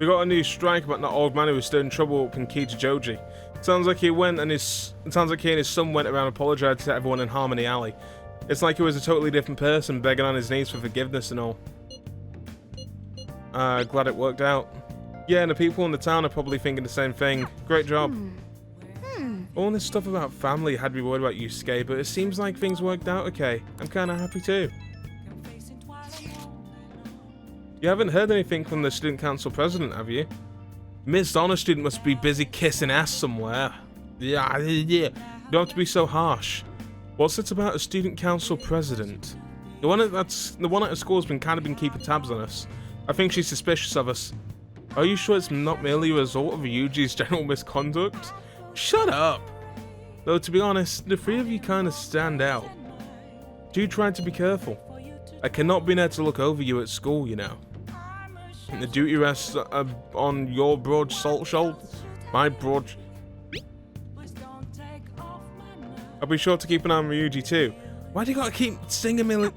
We got a new strike about that old man who was stirring trouble up in Kichijoji. Sounds like he and his son went around apologizing to everyone in Harmony Alley. It's like he was a totally different person, begging on his knees for forgiveness and all. Glad it worked out. Yeah, and the people in the town are probably thinking the same thing. Great job. All this stuff about family had me worried about Yusuke, but it seems like things worked out okay. I'm kinda happy too. You haven't heard anything from the student council president, have you? Miss Honor student must be busy kissing ass somewhere. Yeah. You don't have to be so harsh. What's it about a student council president? The one at the school's been been keeping tabs on us. I think she's suspicious of us. Are you sure it's not merely a result of Ryuji's general misconduct? Shut up! Though to be honest, the three of you kinda stand out. Do try to be careful. I cannot be there to look over you at school, you know. The duty rests on your broad shoulders. My broad. I'll be sure to keep an eye on Ryuji too. Why do you gotta keep singing me? The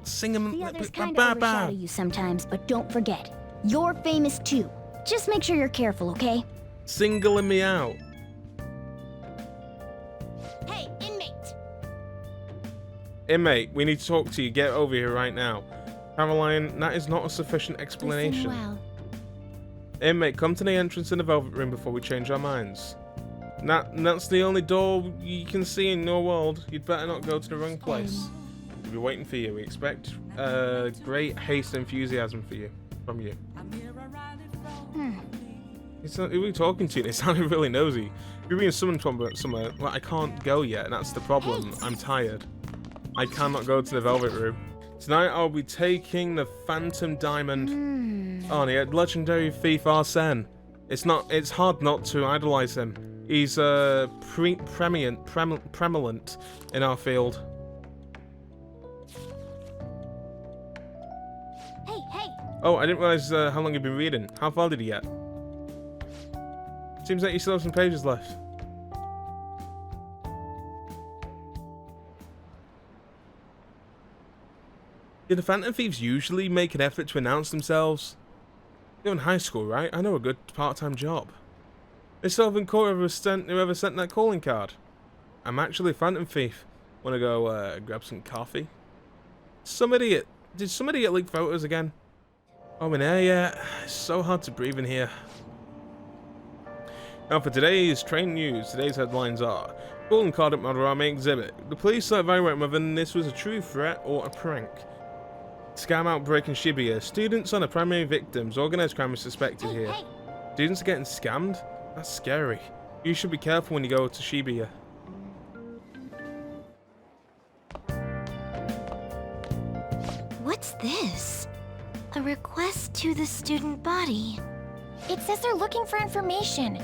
others kind of overshadow you sometimes, but don't forget, you're famous too. Just make sure you're careful, okay? Singling me out. Hey, inmate! Inmate, we need to talk to you. Get over here right now. Caroline, that is not a sufficient explanation. Listen well. Inmate, come to the entrance in the Velvet Room before we change our minds. That's the only door you can see in your world. You'd better not go to the wrong place. We'll be waiting for you. We expect great haste and enthusiasm from you. Who are we talking to? They sounded really nosy. You're being summoned from somewhere. Well, I can't go yet, and that's the problem. I'm tired. I cannot go to the Velvet Room. Tonight I'll be taking the Phantom Diamond on the legendary thief Arsene. It's hard not to idolize him. He's preeminent in our field. Hey! Oh, I didn't realize how long you've been reading. How far did you get? Seems like you still have some pages left. Did the Phantom Thieves usually make an effort to announce themselves? You're in high school, right? I know a good part-time job. Is Sylvan Court whoever sent that calling card? I'm actually a Phantom Thief. Wanna go grab some coffee? Some idiot. Did somebody get leaked photos again? Oh, in air yet? It's so hard to breathe in here. Now for today's train news, today's headlines are: calling card at Madarame exhibit. The police are evaluating whether this was a true threat or a prank. Scam outbreak in Shibuya. Students are the primary victims. Organized crime is suspected here. Hey. Students are getting scammed? That's scary. You should be careful when you go to Shibuya. What's this? A request to the student body. It says they're looking for information.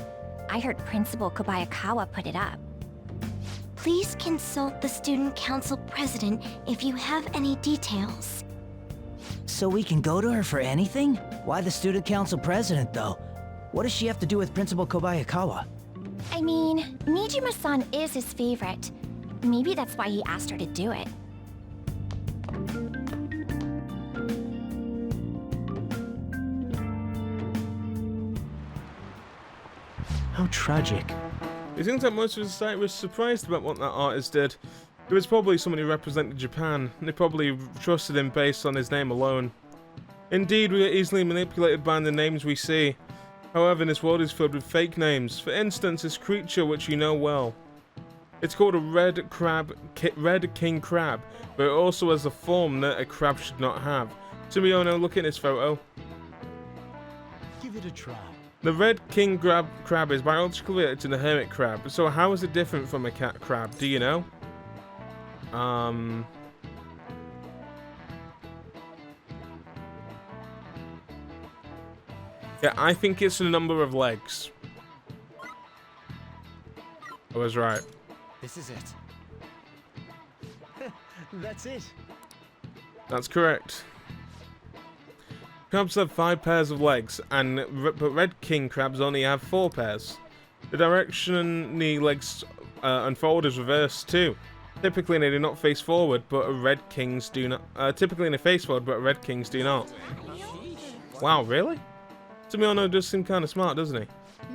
I heard Principal Kobayakawa put it up. Please consult the student council president if you have any details. So we can go to her for anything? Why the student council president, though? What does she have to do with Principal Kobayakawa? I mean, Nijima-san is his favorite. Maybe that's why he asked her to do it. How tragic. It seems like most of society was surprised about what that artist did. It was probably someone who represented Japan, and they probably trusted him based on his name alone. Indeed, we are easily manipulated by the names we see. However, this world is filled with fake names. For instance, this creature which you know well. It's called a red king crab, but it also has a form that a crab should not have. Sumiono, look at this photo. Give it a try. The red king crab is biologically related to the hermit crab, so how is it different from a cat crab? Do you know? Yeah, I think it's the number of legs. I was right. This is it. That's it. That's correct. Crabs have 5 pairs of legs, but red king crabs only have 4 pairs. The direction the legs unfold is reversed too. Typically they do not face forward, but red kings do not. Typically they face forward, but red kings do not. Wow, really? To be honest, does seem kind of smart, doesn't he?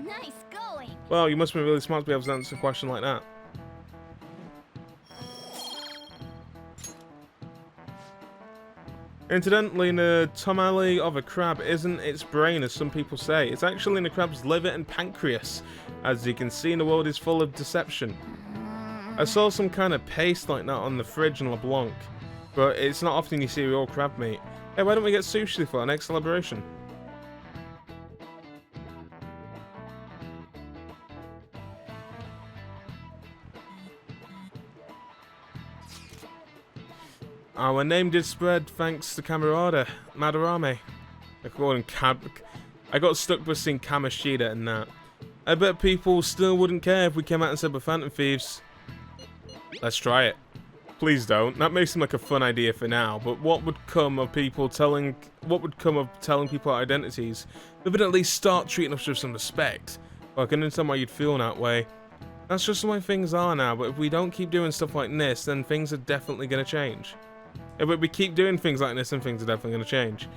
Nice going. Well, you must be really smart to be able to answer a question like that. Incidentally, the tamale of a crab isn't its brain, as some people say. It's actually in a crab's liver and pancreas. As you can see, the world is full of deception. I saw some kind of paste like that on the fridge in LeBlanc, but it's not often you see real crab meat. Hey, why don't we get sushi for our next celebration? Our name did spread thanks to Madarame. I got stuck with seeing Kamishita and that. I bet people still wouldn't care if we came out and said we're Phantom Thieves. Let's try it. Please don't. That may seem like a fun idea for now, but what would come of telling people our identities? They would at least start treating us with some respect. Well, I can understand why you'd feel that way. That's just the way things are now, but if we don't keep doing stuff like this, then things are definitely going to change. If we keep doing things like this, then things are definitely going to change.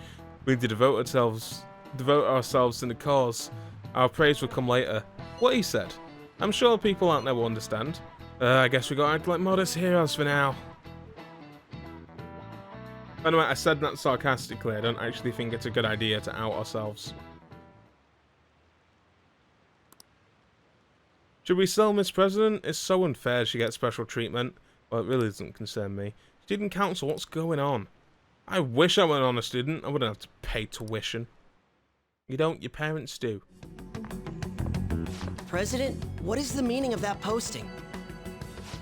We need to devote ourselves to the cause. Our praise will come later. What he said. I'm sure people out there will understand. I guess we gotta act like modest heroes for now. By the way, I said that sarcastically. I don't actually think it's a good idea to out ourselves. Should we sell Miss President? It's so unfair she gets special treatment. Well, it really doesn't concern me. Student council, what's going on? I wish I were an honor student. I wouldn't have to pay tuition. You don't, your parents do. President, what is the meaning of that posting?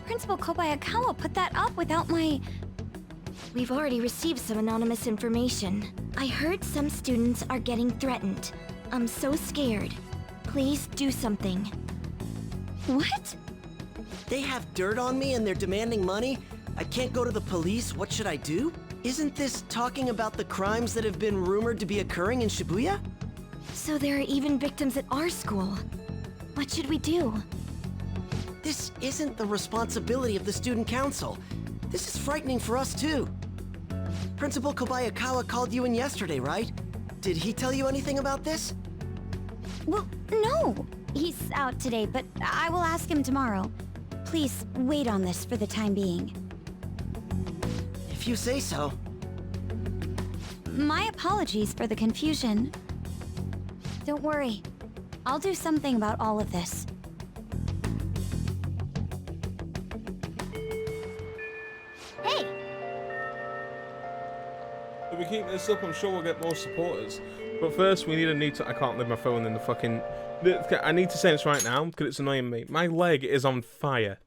Principal Kobayakawa put that up without my... We've already received some anonymous information. I heard some students are getting threatened. I'm so scared. Please do something. What? They have dirt on me and they're demanding money? I can't go to the police, what should I do? Isn't this talking about the crimes that have been rumored to be occurring in Shibuya? So there are even victims at our school. What should we do? This isn't the responsibility of the student council. This is frightening for us too. Principal Kobayakawa called you in yesterday, right? Did he tell you anything about this? Well, no. He's out today, but I will ask him tomorrow. Please wait on this for the time being. If you say so. My apologies for the confusion. Don't worry. I'll do something about all of this. Hey! If we keep this up, I'm sure we'll get more supporters. But first, we need a new... I can't leave my phone in the fucking... I need to say this right now, because it's annoying me. My leg is on fire.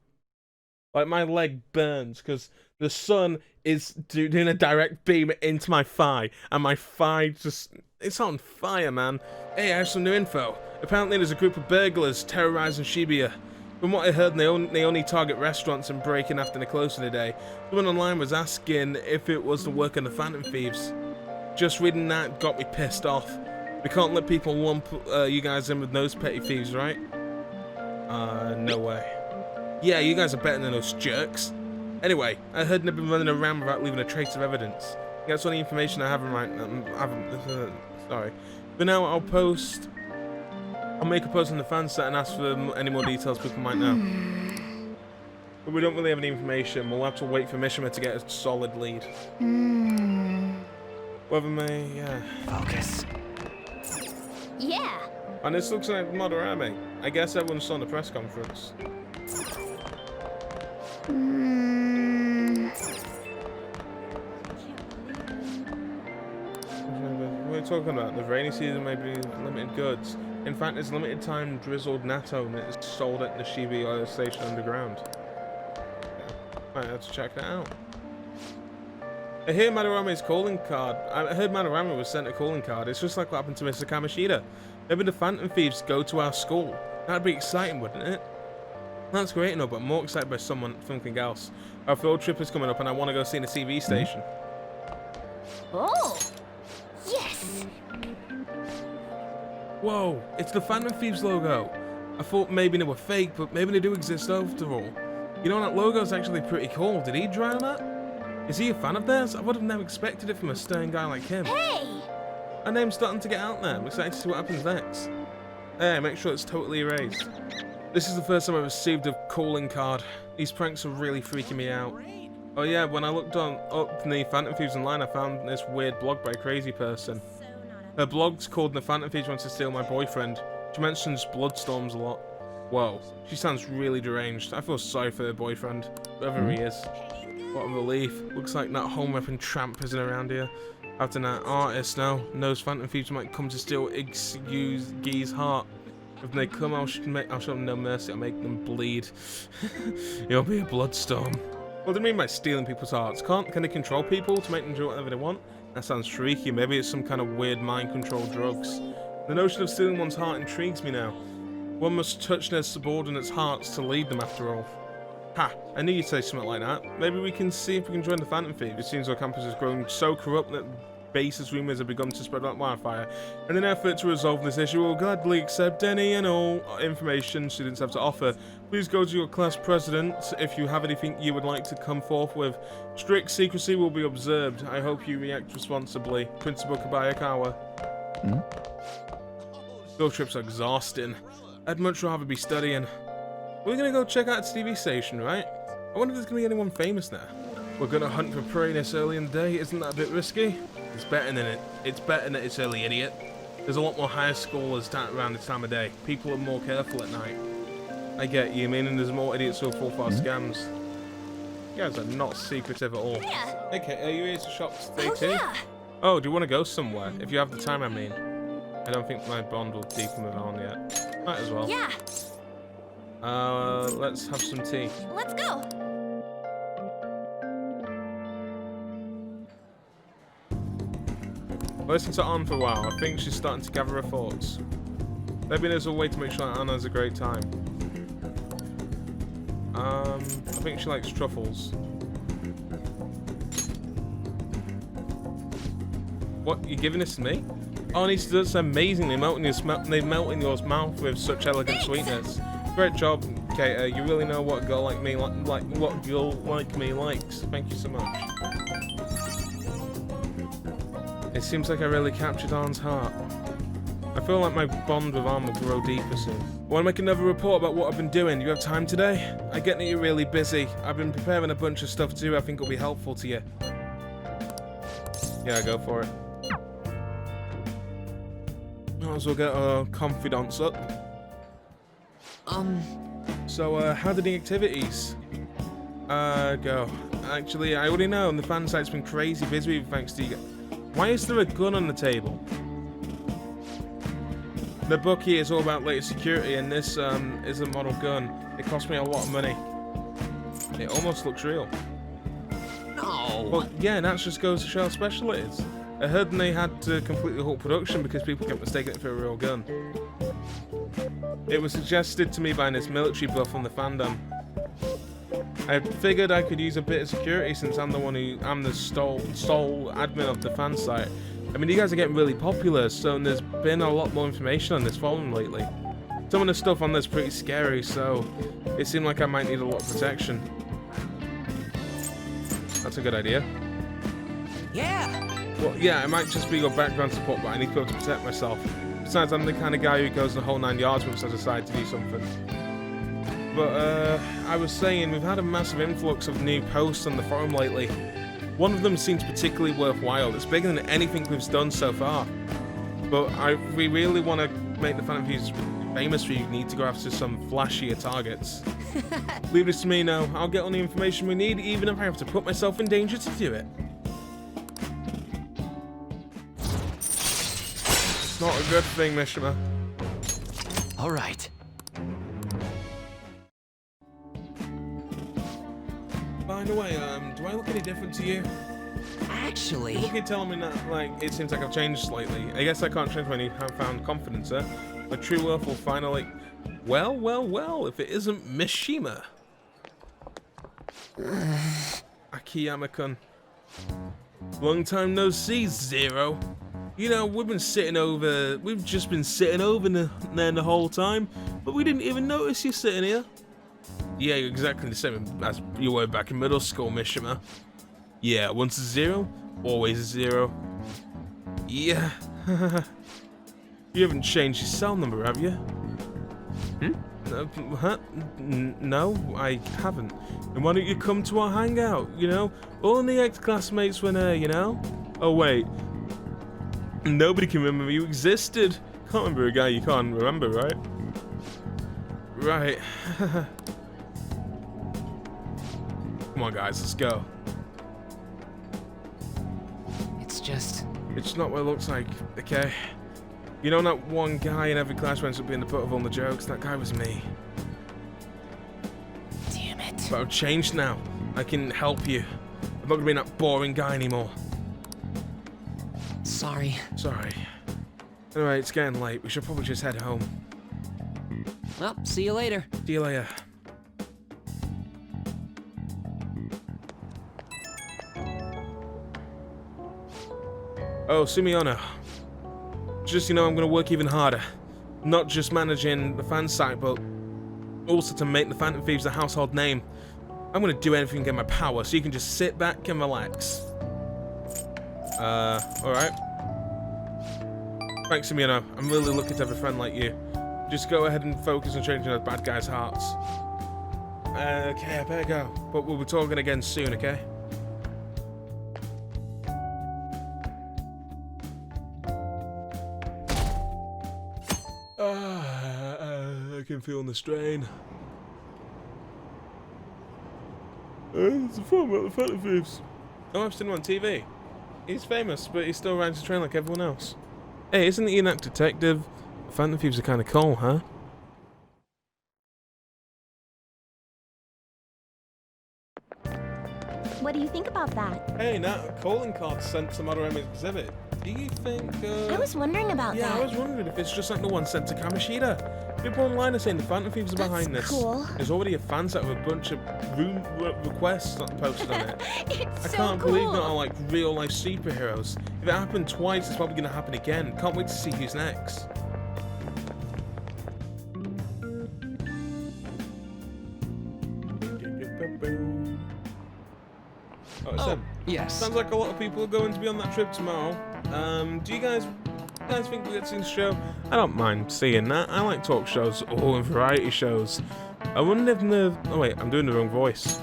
Like, my leg burns, because the sun is doing a direct beam into my thigh, and my thigh just... It's on fire, man. Hey, I have some new info. Apparently there's a group of burglars terrorizing Shibuya. From what I heard, they only target restaurants and break in after they close for the day. Someone online was asking if it was the work of the Phantom Thieves. Just reading that got me pissed off. We can't let people lump you guys in with those petty thieves, right? No way. Yeah, you guys are better than those jerks. Anyway, I heard they've been running around without leaving a trace of evidence. That's all the information I have right now. Sorry. For now, I'll make a post on the fan set and ask for any more details people might know. But we don't really have any information. We'll have to wait for Mishima to get a solid lead. Whoever may, yeah. Focus. Yeah! And this looks like Madarame. I guess everyone saw in the press conference. What are you talking about? The rainy season may be limited goods. In fact, it's limited time drizzled natto and it's sold at the Shibuya oil station underground. Might have to check that out. I hear Madarame's calling card. I heard Madarame was sent a calling card. It's just like what happened to Mr. Kamishita. Maybe the Phantom Thieves go to our school. That'd be exciting, wouldn't it? That's great, no, but I'm more excited by something else. Our field trip is coming up and I want to go see the TV station. Oh! Yes! Whoa, it's the Phantom Thieves logo. I thought maybe they were fake, but maybe they do exist after all. You know, that logo's actually pretty cool. Did he draw that? Is he a fan of theirs? I would have never expected it from a stern guy like him. Hey! Her name's starting to get out there. I'm excited to see what happens next. Hey, make sure it's totally erased. This is the first time I've received a calling card. These pranks are really freaking me out. Oh yeah, when I looked up the Phantom Thieves online, I found this weird blog by a crazy person. Her blog's called The Phantom Thieves Wants to Steal My Boyfriend. She mentions bloodstorms a lot. Whoa, she sounds really deranged. I feel sorry for her boyfriend, whoever he is. What a relief. Looks like that home weapon tramp isn't around here. After that artist now knows Phantom Thieves might come to steal Iggy's heart. If they come, I'll show them no mercy. I'll make them bleed. It'll be a bloodstorm. What do they mean by stealing people's hearts? Can they control people to make them do whatever they want? That sounds freaky. Maybe it's some kind of weird mind-control drugs. The notion of stealing one's heart intrigues me now. One must touch their subordinates' hearts to lead them, after all. Ha! I knew you'd say something like that. Maybe we can see if we can join the Phantom Thieves. It seems our campus is growing so corrupt that baseless rumors have begun to spread like wildfire. In an effort to resolve this issue, we'll gladly accept any and all information students have to offer. Please go to your class president if you have anything you would like to come forth with. Strict secrecy will be observed. I hope you react responsibly. Principal Kobayakawa. Field trips are exhausting. I'd much rather be studying. We're gonna go check out the TV station, right? I wonder if there's gonna be anyone famous there. We're gonna hunt for prey this early in the day. Isn't that a bit risky? It's better than it. It's better than it's early, idiot. There's a lot more high schoolers around this time of day. People are more careful at night. I get you, meaning there's more idiots who fall for our scams. You guys are not secretive at all. Yeah. Okay, are you here to shop today Oh, too? yeah. Oh, do you want to go somewhere? If you have the time, I mean. I don't think my bond will deepen with on yet. Might as well. Yeah. Let's have some tea. Let's go. Listen to Anne for a while. I think she's starting to gather her thoughts. Maybe there's a way to make sure that Anna has a great time. I think she likes truffles. What, you giving this to me? Oh, and he does amazingly. They melt in your mouth with such elegant sweetness. Great job, Kate. You really know what a girl like me what girl like me likes. Thank you so much. It seems like I really captured Arn's heart. I feel like my bond with Arn will grow deeper soon. I want to make another report about what I've been doing. Do you have time today? I get that you're really busy. I've been preparing a bunch of stuff too. I think will be helpful to you. Yeah, go for it. Might as well get our confidants up. So, how did the activities go? Actually, I already know, and the fan site's been crazy busy thanks to you. Why is there a gun on the table? The book here is all about latest security, and this is a model gun. It cost me a lot of money. It almost looks real. No. Well, yeah, and that just goes to show how special it is. I heard they had to completely halt production because people kept mistaking it for a real gun. It was suggested to me by this military buff on the fandom. I figured I could use a bit of security since I'm the sole admin of the fan site. I mean, you guys are getting really popular, so there's been a lot more information on this forum lately. Some of the stuff on there's pretty scary, so it seemed like I might need a lot of protection. That's a good idea. Yeah! Well, yeah, it might just be your background support, but I need to be able to protect myself. Besides, I'm the kind of guy who goes the whole 9 yards once I decide to do something. But, I was saying, we've had a massive influx of new posts on the forum lately. One of them seems particularly worthwhile. It's bigger than anything we've done so far. But if we really want to make the Phantom Thieves famous, we need to go after some flashier targets. Leave this to me now. I'll get all the information we need, even if I have to put myself in danger to do it. It's not a good thing, Mishima. All right. By the way, do I look any different to you? Actually, You keep telling me that, like, it seems like I've changed slightly. I guess I can't change when you have found confidence, eh? My true worth will finally... Well, if it isn't Mishima. Akiyama-kun. Long time no see, Zero. You know, we've just been sitting over there the whole time, but we didn't even notice you sitting here. Yeah, you're exactly the same as you were back in middle school, Mishima. Yeah, once a zero, always a zero. Yeah, You haven't changed your cell number, have you? Hmm? Huh? No, I haven't. And why don't you come to our hangout, you know? All the ex-classmates were there, you know? Oh, wait. Nobody can remember you existed. Can't remember a guy you can't remember, right? Right. Come on, guys, let's go. It's not what it looks like, okay? You know that one guy in every class who ends up being the butt of all the jokes? That guy was me. Damn it. But I've changed now. I can help you. I'm not gonna be that boring guy anymore. Sorry. Sorry. Anyway, it's getting late. We should probably just head home. Well, see you later. See you later. Oh, Simeona. Just, you know, I'm gonna work even harder. Not just managing the fan site, but also to make the Phantom Thieves a household name. I'm gonna do anything in my power, so you can just sit back and relax. Alright. Thanks, Simeona. I'm really lucky to have a friend like you. Just go ahead and focus on changing those bad guys' hearts. Okay, I better go. But we'll be talking again soon, okay? I can feel the strain. It's a film about the Phantom Thieves. Oh, I've seen him on TV. He's famous, but he still rides the train like everyone else. Hey, isn't he an act detective? Phantom Thieves are kind of cool, huh? What do you think about that? Hey, Nat, a calling card sent to Modern exhibit. Do you think, I was wondering about yeah, that. I was wondering if it's just like the one sent to Kamishita. People online are saying the Phantom Thieves are behind That's this. cool. There's already a fan set with a bunch of room requests posted on it. It's I so can't cool. believe not all like real life superheroes. If it happened twice, it's probably going to happen again. Can't wait to see who's next. Oh, Yes. sounds like a lot of people are going to be on that trip tomorrow. Do you guys think we'll get to see the show? I don't mind seeing that. I like talk shows and variety shows. I wonder if Nerf... Oh wait, I'm doing the wrong voice.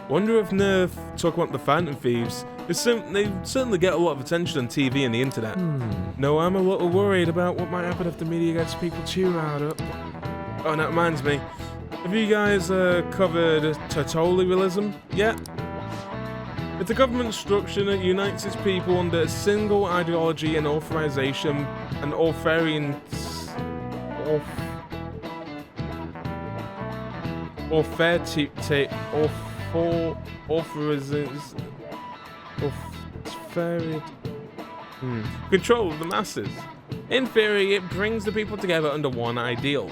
Wonder if Nerf talk about the Phantom Thieves. They certainly get a lot of attention on TV and the internet. No, I'm a little worried about what might happen if the media gets people too riled up. Oh, and that reminds me. Have you guys covered totalitarianism yet? It's a government structure that unites its people under a single ideology and authorization and authoritarian control of the masses. In theory, it brings the people together under one ideal.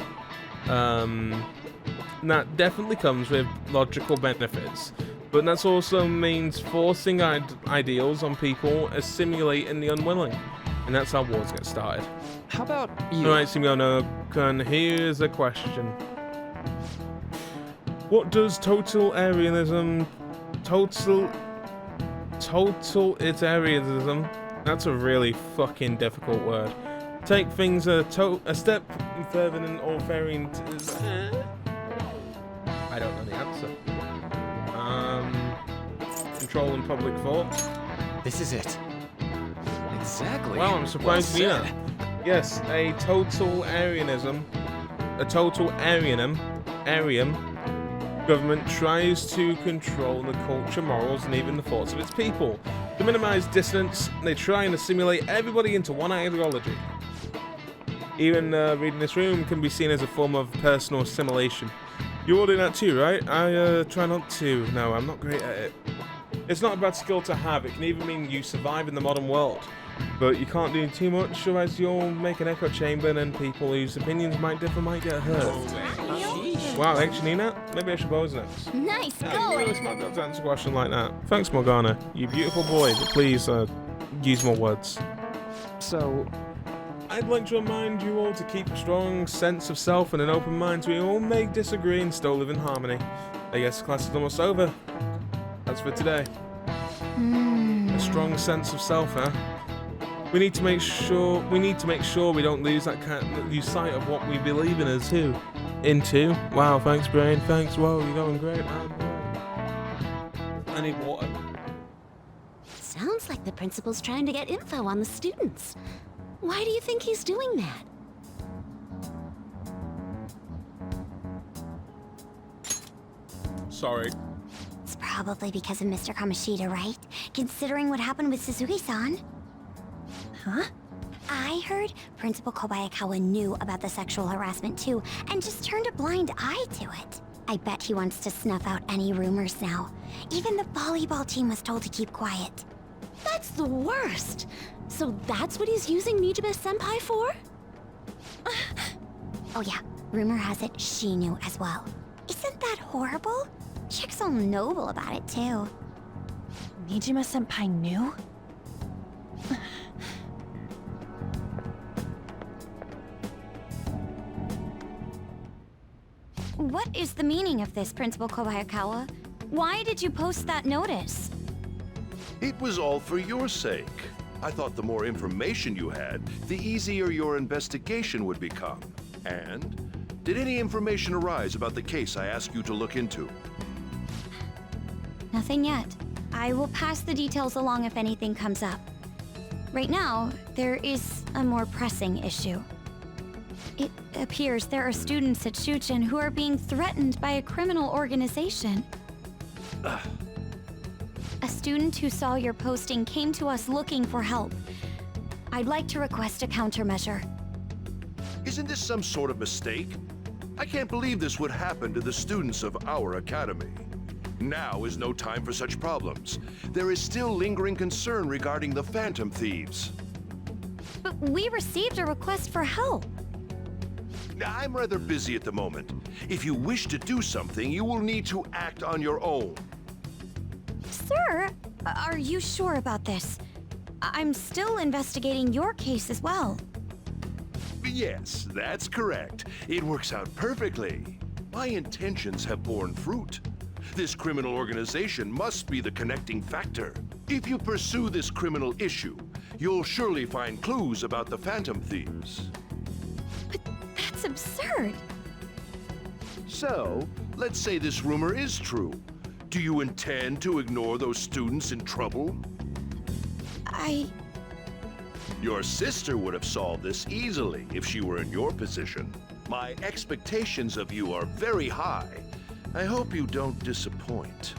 That definitely comes with logical benefits. But that also means forcing ideals on people, assimilating the unwilling. And that's how wars get started. How about you? Alright, Simeona, here's a question. What does totalitarianism... Totalitarianism... That's a really fucking difficult word. Take things a step further than authoritarian... I don't know the answer. Controlling public thought. This is it. Exactly. Wow, I'm surprised to hear said. that. Yes, a totalitarianism government tries to control the culture, morals, and even the thoughts of its people. To minimize dissonance, they try and assimilate everybody into one ideology. Even reading this room can be seen as a form of personal assimilation. You all do that too, right? I try not to. No, I'm not great at it. It's not a bad skill to have. It can even mean you survive in the modern world. But you can't do too much, otherwise you'll make an echo chamber and then people whose opinions might differ might get hurt. Wow, thanks, Nina. Maybe I should pose next. Nice Yeah, going. you're really smart to answer a question like that. Thanks, Morgana. You beautiful boy, but please use more words. So, I'd like to remind you all to keep a strong sense of self and an open mind so we all may disagree and still live in harmony. I guess class is almost over. That's for today. A strong sense of self, huh? We need to make sure we don't lose sight of what we believe in as too. Into. Wow, thanks, Brain. Thanks. Whoa, you're going great, man. Whoa. I need water. Sounds like the principal's trying to get info on the students. Why do you think he's doing that? Sorry. It's probably because of Mr. Kamoshida, right? Considering what happened with Suzuki-san. Huh? I heard Principal Kobayakawa knew about the sexual harassment too, and just turned a blind eye to it. I bet he wants to snuff out any rumors now. Even the volleyball team was told to keep quiet. That's the worst! So that's what he's using Nijime-senpai for? Oh yeah, rumor has it she knew as well. Isn't that horrible? Chick's all noble about it too. Nijima-senpai knew? What is the meaning of this, Principal Kobayakawa? Why did you post that notice? It was all for your sake. I thought the more information you had, the easier your investigation would become. And did any information arise about the case I asked you to look into? Nothing yet. I will pass the details along if anything comes up. Right now, there is a more pressing issue. It appears there are students at Shuchen who are being threatened by a criminal organization. A student who saw your posting came to us looking for help. I'd like to request a countermeasure. Isn't this some sort of mistake? I can't believe this would happen to the students of our academy. Now is no time for such problems. There is still lingering concern regarding the Phantom Thieves. But we received a request for help. I'm rather busy at the moment. If you wish to do something, you will need to act on your own. Sir, are you sure about this? I'm still investigating your case as well. Yes, that's correct. It works out perfectly. My intentions have borne fruit. This criminal organization must be the connecting factor. If you pursue this criminal issue, you'll surely find clues about the Phantom Thieves. But that's absurd. So, let's say this rumor is true. Do you intend to ignore those students in trouble? Your sister would have solved this easily if she were in your position. My expectations of you are very high. I hope you don't disappoint.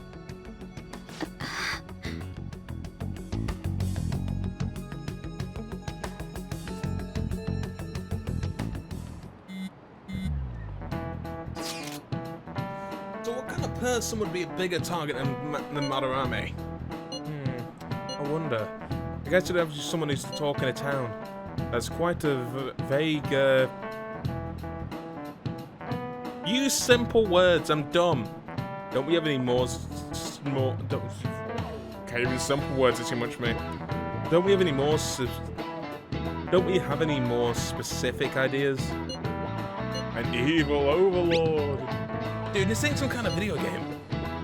So what kind of person would be a bigger target than Madarame? I wonder. I guess you'd have someone who's talking to town. That's quite a vague, Use simple words, I'm dumb. Don't we have any can't even simple words are too much for me. Don't we have any more specific ideas? An evil overlord. Dude, this ain't some kind of video game.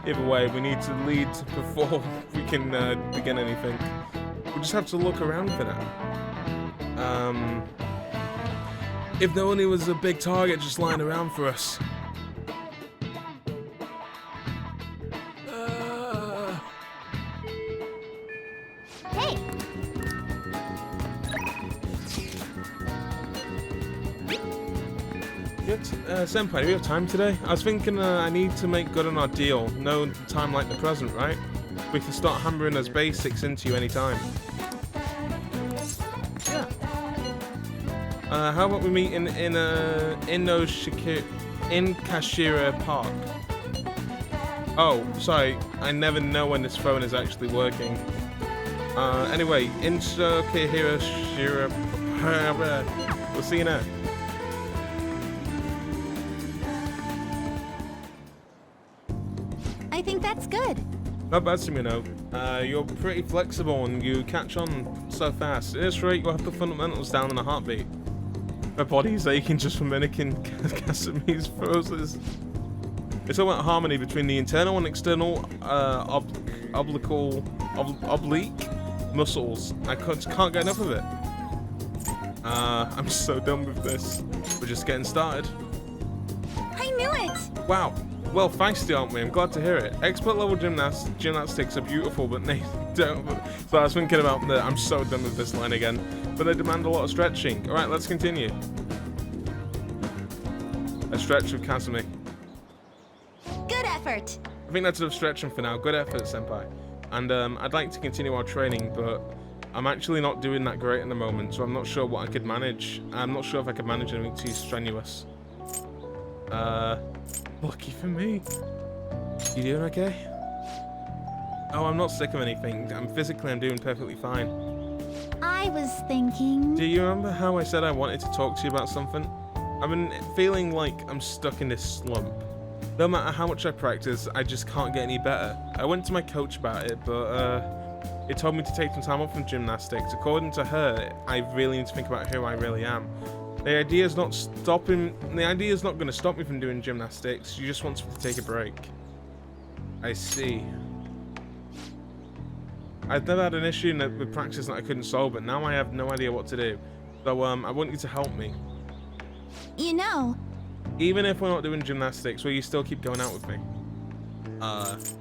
Either way, we need to lead before we can begin anything. We'll just have to look around for that. If there only was a big target just lying around for us. Hey! Senpai, do we have time today? I was thinking I need to make good on our deal. No time like the present, right? We can start hammering those basics into you anytime. Yeah. How about we meet in Kashira Park? Oh, sorry. I never know when this phone is actually working. Anyway, in Kashira. We'll see you now. I think that's good. Not bad, Sumino. You're pretty flexible and you catch on so fast. At this rate, you'll have the fundamentals down in a heartbeat. My body's aching just from mimicking Kazumi's poses. It's all about harmony between the internal and external oblique muscles. I can't get enough of it. I'm so done with this. We're just getting started. I knew it! Wow. Well, feisty, aren't we? I'm glad to hear it. Expert level gymnastics are beautiful, but they don't. So I was thinking about that. I'm so done with this line again. But they demand a lot of stretching. All right, let's continue. A stretch with Kasumi. Good effort! I think that's enough stretching for now. Good effort, senpai. And I'd like to continue our training, but I'm actually not doing that great at the moment, so I'm not sure what I could manage. I'm not sure if I could manage anything too strenuous. Lucky for me. You doing okay? Oh, I'm not sick of anything. I'm doing perfectly fine. I was thinking... Do you remember how I said I wanted to talk to you about something? I've been feeling like I'm stuck in this slump. No matter how much I practice, I just can't get any better. I went to my coach about it, but it told me to take some time off from gymnastics. According to her, I really need to think about who I really am. The idea is not going to stop me from doing gymnastics. She just wants me to take a break. I see. I've never had an issue with practice that I couldn't solve, but now I have no idea what to do. So I want you to help me. You know... Even if we're not doing gymnastics, will you still keep going out with me?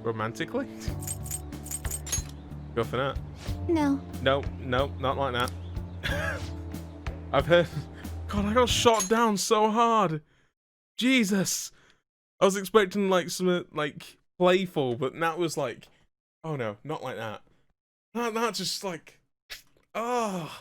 Romantically? Go for that. No. No, not like that. I've heard... God, I got shot down so hard. Jesus. I was expecting like some like playful, but that was like, oh no, not like that. Not just like, oh.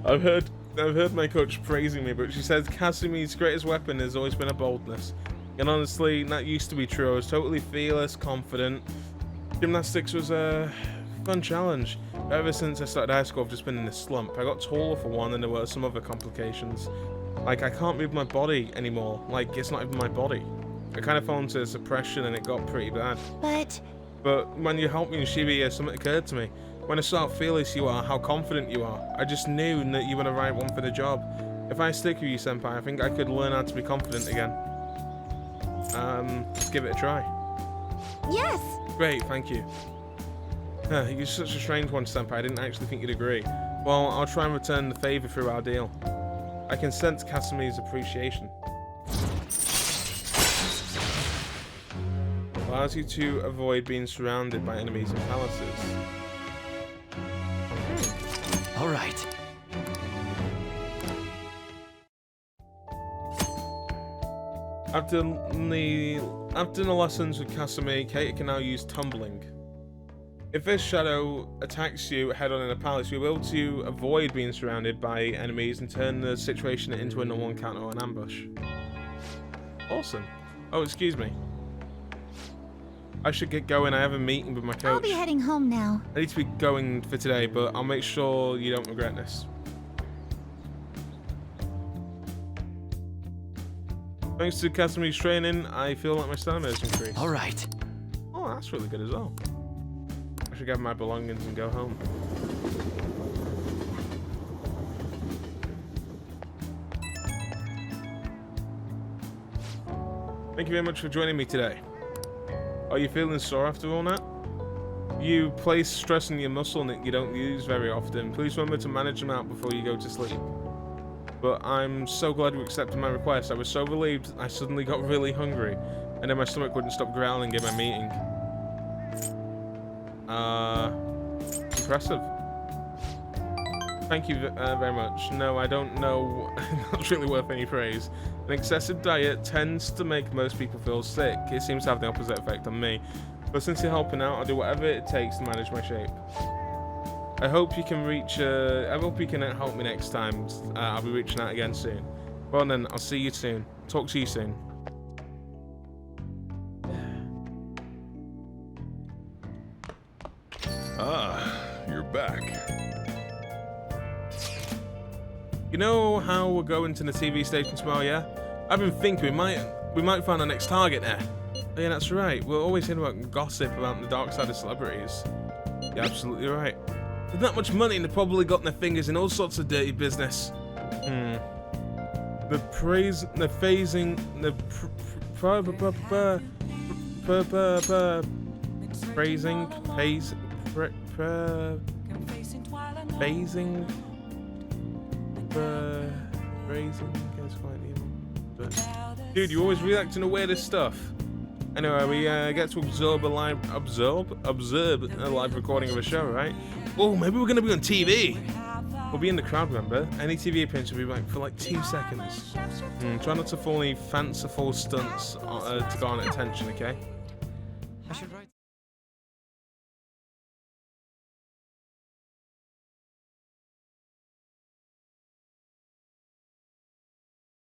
I've heard my coach praising me, but she says Kasumi's greatest weapon has always been a boldness. And honestly, that used to be true. I was totally fearless, confident. Gymnastics was a fun challenge. Ever since I started high school, I've just been in this slump. I got taller for one, and there were some other complications. Like, I can't move my body anymore. Like, it's not even my body. I kind of fell into suppression, and it got pretty bad. But when you helped me in Shibuya, something occurred to me. When I saw how fearless you are, how confident you are, I just knew that you were the right one for the job. If I stick with you, senpai, I think I could learn how to be confident again. Let's give it a try. Yes! Great, thank you. You're such a strange one, senpai. I didn't actually think you'd agree. Well, I'll try and return the favor through our deal. I can sense Kasumi's appreciation. Allows you to avoid being surrounded by enemies and palaces. All right. After the lessons with Kasumi, Kate can now use tumbling. If this shadow attacks you head-on in a palace, you'll be able to avoid being surrounded by enemies and turn the situation into a normal encounter or an ambush. Awesome. Oh, excuse me. I should get going. I have a meeting with my coach. I'll be heading home now. I need to be going for today, but I'll make sure you don't regret this. Thanks to Kasumi's training, I feel like my stamina has increased. All right. Oh, that's really good as well. I should gather my belongings and go home. Thank you very much for joining me today. Are you feeling sore after all that? You place stress in your muscle that you don't use very often. Please remember to manage them out before you go to sleep. But I'm so glad you accepted my request. I was so relieved I suddenly got really hungry, and then my stomach wouldn't stop growling in my meeting. Impressive. Thank you very much. No, I don't know. That's really worth any praise. An excessive diet tends to make most people feel sick. It seems to have the opposite effect on me. But since you're helping out, I'll do whatever it takes to manage my shape. I hope you can help me next time. I'll be reaching out again soon. Well then, I'll see you soon. Talk to you soon. Ah, you're back. You know how we're going to the TV station tomorrow, yeah? I've been thinking we might find our next target there. Oh, yeah, that's right. We're always hearing about gossip about the dark side of celebrities. You're absolutely right. With that much money, they've probably got their fingers in all sorts of dirty business. Phrasing, phase, phasing, phrasing, guess quite even. But, dude, you always reacting to weirdest stuff. Anyway, we get to observe a live recording of a show, right? Oh, maybe we're gonna be on TV. We'll be in the crowd, remember? Any TV appearance will be like for like 2 seconds. Try not to fall any fanciful stunts to garner attention, okay? I should write